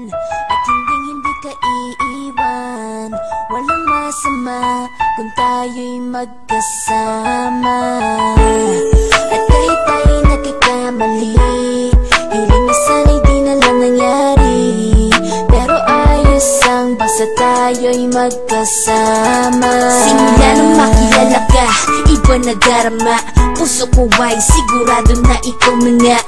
at hindi ka iiwan. Walang masama kung tayo'y magkasama. At kahit tayo'y nagkakamali, hiling na sana'y di na lang nangyari. Pero ayos ang basta tayo'y magkasama. Simula nang makilala ka, iba na darama. Puso ko ay sigurado na ikaw na nga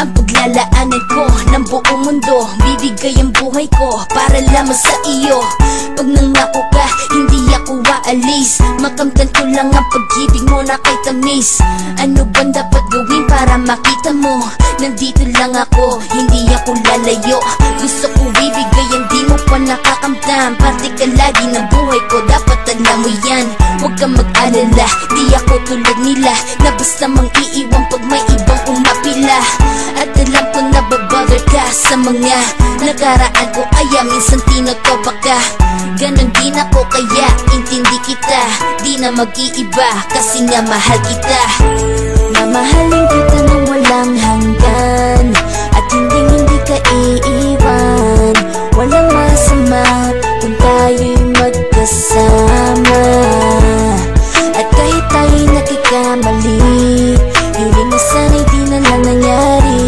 ang paglalaanan ko ng buong mundo. Bibigay ang buhay ko para lamang sa iyo. Pag nangako ka, hindi ako aalis. Makamtan ko lang ang pag-ibig mo na kay tamis. Ano bang dapat gawin para makita mo? Nandito lang ako, hindi ako lalayo. Gusto ko ibigay ang di mo pa nakakamtam. Parte ka lagi ng buhay ko, dapat alam mo yan. Huwag kang mag-alala, di ako tulad nila na basta mang iiwan pag may ibang umapila. At alam ko na babother ka sa mga nakaraan ko, kaya minsan tinotopa ka. Ganon din ako kaya intindi kita. Di na mag-iiba kasi nga mahal kita. Mamahalin kita nang walang hanggan, at hindi ka iiwan. Walang masama kung tayo'y magkasama. At kahit tayo'y nakikamali, hiling na sana'y di na lang nangyari.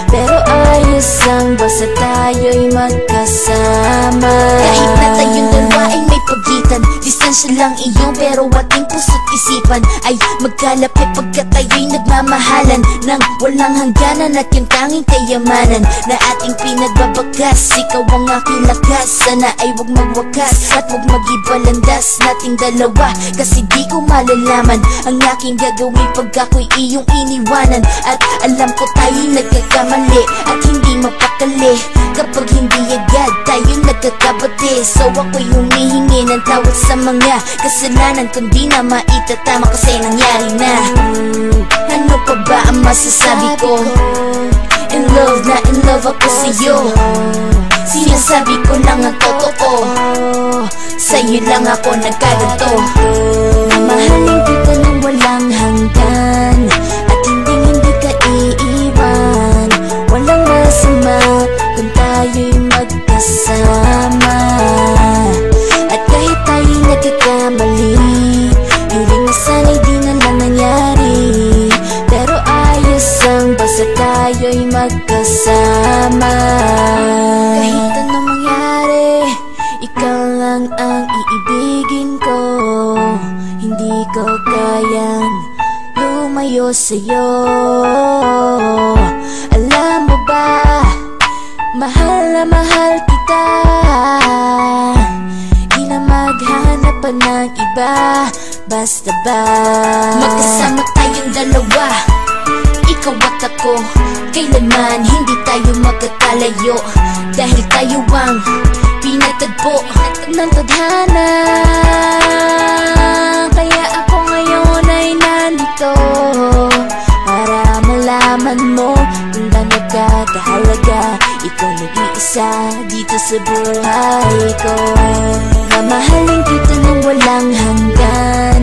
Pero ayos ang basta tayo'y magkasama. Kahit na tayong dalawa ay may pagitan, distansya lang iyon pero ating puso't isipan ay magkalapit pagkat tayo'y nagmamahalan ng walang hangganan. At yung tanging kayamanan na ating pinagbabagas, ikaw ang aking lakas. Sana ay huwag magwakas at huwag mag-ibalandas nating dalawa, kasi di ko malalaman ang aking gagawin pag ako'y iyong iniwanan. At alam ko tayo'y nagkakamali at hindi mapakali kapag hindi agad tayo'y nagkakabati. So ako'y humihingi ng tawad sa mga kasalanan kung di na maitatama kasi nangyari na. Ano pa ba ang masasabi ko? In love na in love ako sa'yo. Sinasabi ko lang ang totoo, sa'yo lang ako nagkaganto. Mamahalin kita nang walang hanggan, at hindi ka iiwan. Walang masama kung tayo'y magkasama. At kahit tayo'y nagkakamali, hiling na sana'y di na lang nangyari. Pero ayos ang basta tayo'y magkasama. Kahit anong mangyari, ikaw lang ang iibigin ko. Hindi ko kayang lumayo sa'yo. Alam mo ba, mahal na mahal kita. Di na maghanap pa ng iba, basta ba magkasama tayong dalawa, ikaw at ako. Kailanman hindi tayo magkakalayo, dahil tayo ang pinagtagpo ng tadhana. Kaya ako ngayon ay nandito para malaman mo kung gaano ka kahalaga. Ikaw nag-iisa dito sa buhay ko. Mamahalin kita nang walang hanggan,